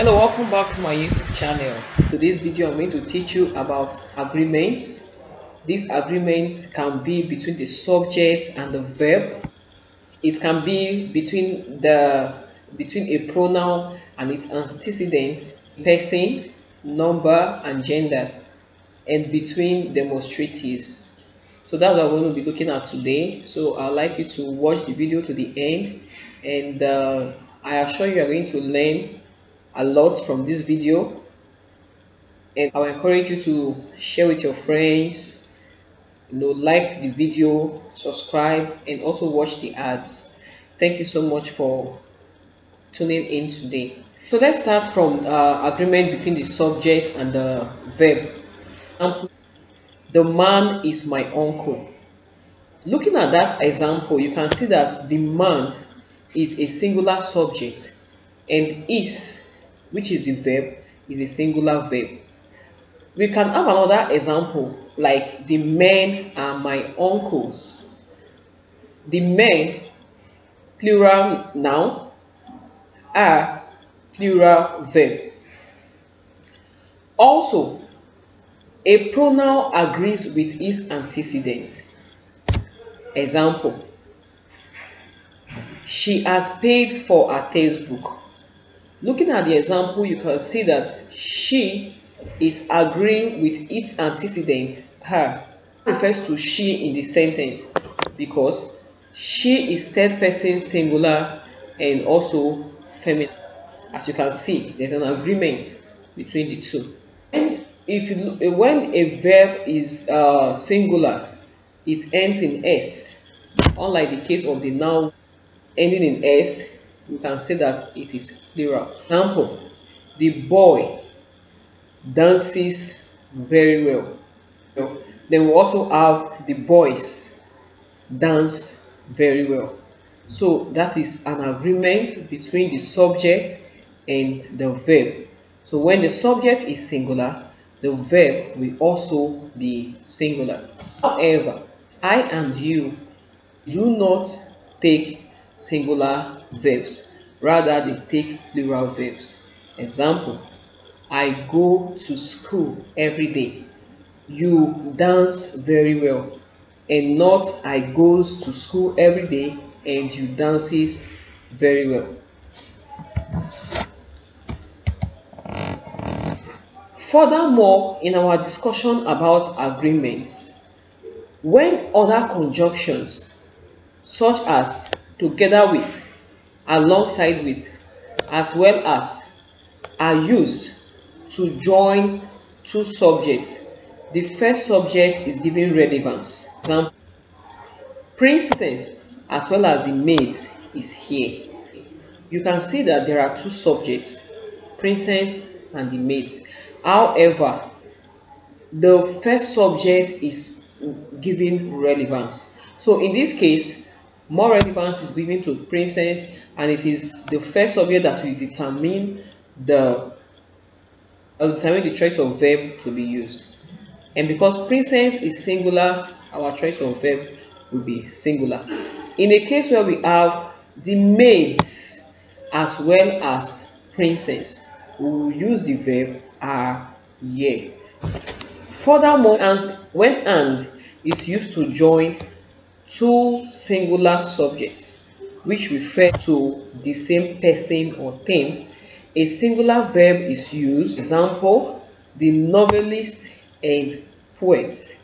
Hello, welcome back to my YouTube channel. Today's video I'm going to teach you about agreements. These agreements can be between the subject and the verb. It can be between a pronoun and its antecedent, person, number, and gender, and between demonstratives. So that's what we're going to be looking at today. So I'd like you to watch the video to the end, and I assure you are going to learn a lot from this video, and I will encourage you to share with your friends, like the video, subscribe, and also watch the ads. Thank you so much for tuning in today. So let's start from agreement between the subject and the verb. The man is my uncle. Looking at that example, you can see that the man is a singular subject and is, which is the verb, is a singular verb. We can have another example like the men are my uncles. The men, plural noun, are plural verb. Also, a pronoun agrees with its antecedent. Example, she has paid for a textbook. Looking at the example, you can see that she is agreeing with its antecedent, her. It refers to she in the sentence because she is third person singular and also feminine. As you can see, there's an agreement between the two. And when a verb is singular, it ends in s. Unlike the case of the noun ending in s, we can say that it is plural. Example, the boy dances very well. Then we also have the boys dance very well. So that is an agreement between the subject and the verb. So when the subject is singular, the verb will also be singular. However, I and you do not take singular verbs, rather they take plural verbs. Example, I go to school every day. You dance very well. And not I goes to school every day and you dances very well. Furthermore, in our discussion about agreements, when other conjunctions such as together with, alongside with, as well as are used to join two subjects, the first subject is given relevance. Example, princess as well as the maid is here. You can see that there are two subjects, princess and the maid. However, the first subject is given relevance. So in this case, more relevance is given to princess, and it is the first subject that will determine the choice of verb to be used. And because princess is singular, our choice of verb will be singular. In a case where we have the maids as well as princess, we will use the verb are here. Furthermore, when and is used to join two singular subjects which refer to the same person or thing, a singular verb is used. Example, the novelist and poet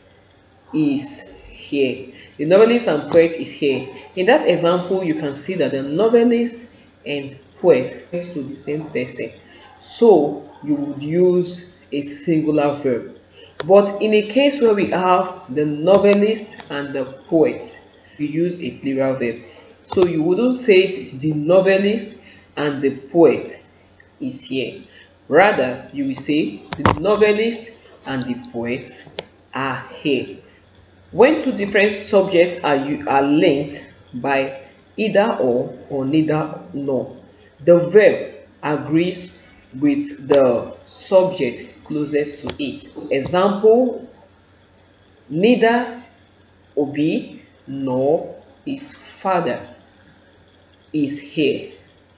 is here. The novelist and poet is here. In that example, you can see that the novelist and poet is to the same person. So you would use a singular verb. But in a case where we have the novelist and the poet, we use a plural verb. So you wouldn't say the novelist and the poet is here. Rather, you will say the novelist and the poet are here. When two different subjects are linked by either or neither nor, the verb agrees with the subject closest to it. Example, neither Obi nor his father is here.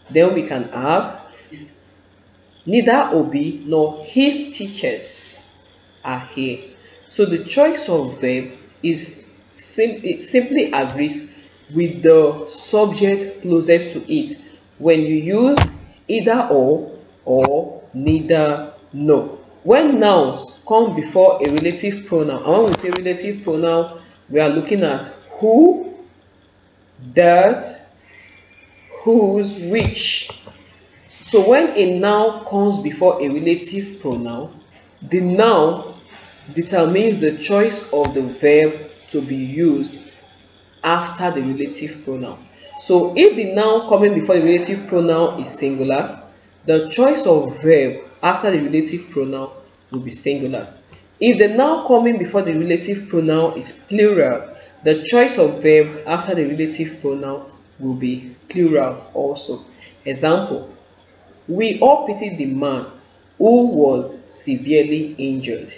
Then we can have Neither Obi nor his teachers are here. So the choice of verb is it simply agrees with the subject closest to it when you use either or neither nor. When nouns come before a relative pronoun, and when we say relative pronoun, we are looking at who, that, whose, which. So when a noun comes before a relative pronoun, the noun determines the choice of the verb to be used after the relative pronoun. So if the noun coming before the relative pronoun is singular, the choice of verb after the relative pronoun will be singular. If the noun coming before the relative pronoun is plural, the choice of verb after the relative pronoun will be plural also. Example: we all pitied the man who was severely injured.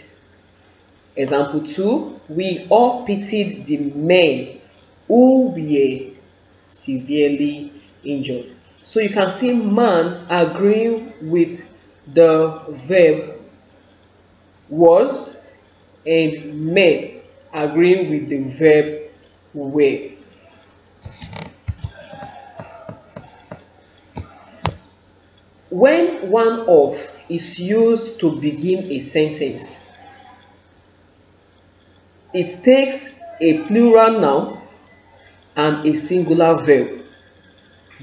Example 2, we all pitied the men who were severely injured. So you can see man agreeing with the verb was and men agreeing with the verb were. When one of is used to begin a sentence, it takes a plural noun and a singular verb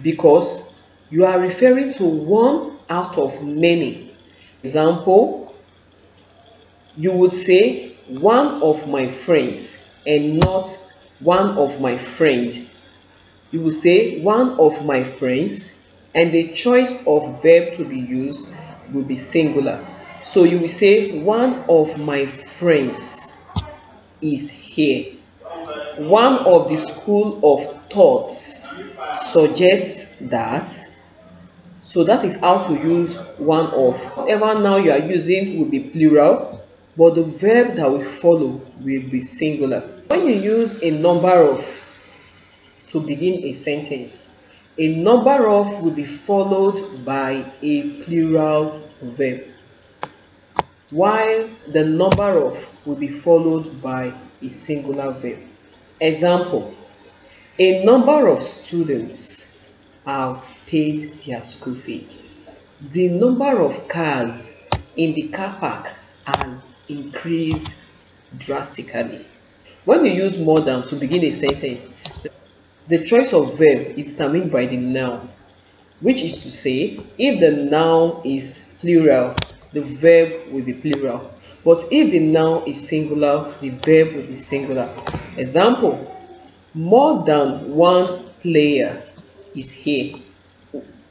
because you are referring to one out of many. Example, you would say one of my friends and not one of my friends. You will say one of my friends, and the choice of verb to be used will be singular. So you will say one of my friends is here. One of the school of thoughts suggests that. So that is how to use one of. Whatever now you are using will be plural, but the verb that will follow will be singular. When you use a number of to begin a sentence, a number of will be followed by a plural verb, while the number of will be followed by a singular verb. Example: a number of students have paid their school fees. The number of cars in the car park has increased drastically. When you use more than to begin a sentence, the choice of verb is determined by the noun, which is to say, if the noun is plural, the verb will be plural. But if the noun is singular, the verb will be singular. Example: more than one player is here.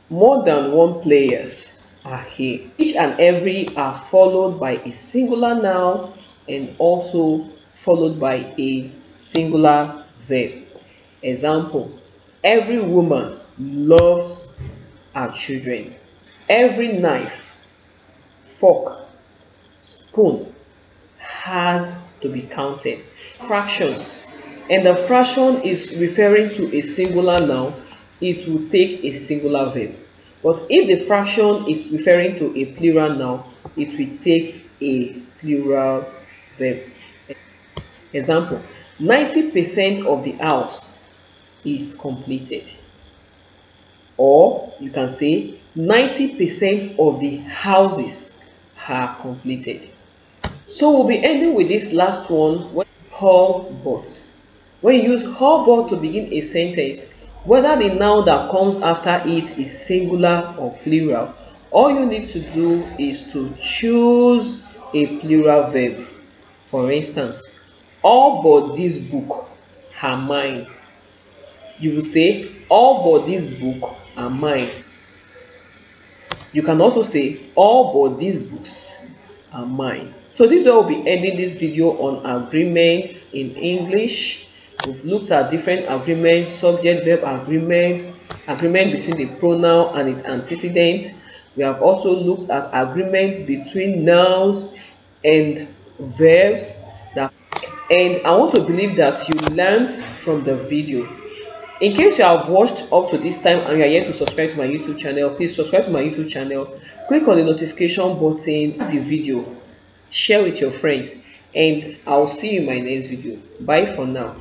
More than one players are here. Each and every are followed by a singular noun and also followed by a singular verb. Example: every woman loves her children. Every knife, fork, spoon has to be counted. Fractions, and the fraction is referring to a singular noun, it will take a singular verb. But if the fraction is referring to a plural noun, it will take a plural verb. Example: 90% of the house is completed. Or you can say 90% of the houses are completed. So we'll be ending with this last one, all but. When you use all but to begin a sentence, whether the noun that comes after it is singular or plural, all you need to do is to choose a plural verb. For instance, all but this book are mine. You will say all but this book are mine. You can also say all but these books are mine. So this is where we'll be ending this video on agreements in English. We've looked at different agreements: subject verb agreement, agreement between the pronoun and its antecedent. We have also looked at agreements between nouns and verbs. And I want to believe that you learned from the video. In case you have watched up to this time and you are yet to subscribe to my YouTube channel, please subscribe to my YouTube channel. Click on the notification button, like the video, share with your friends, and I'll see you in my next video. Bye for now.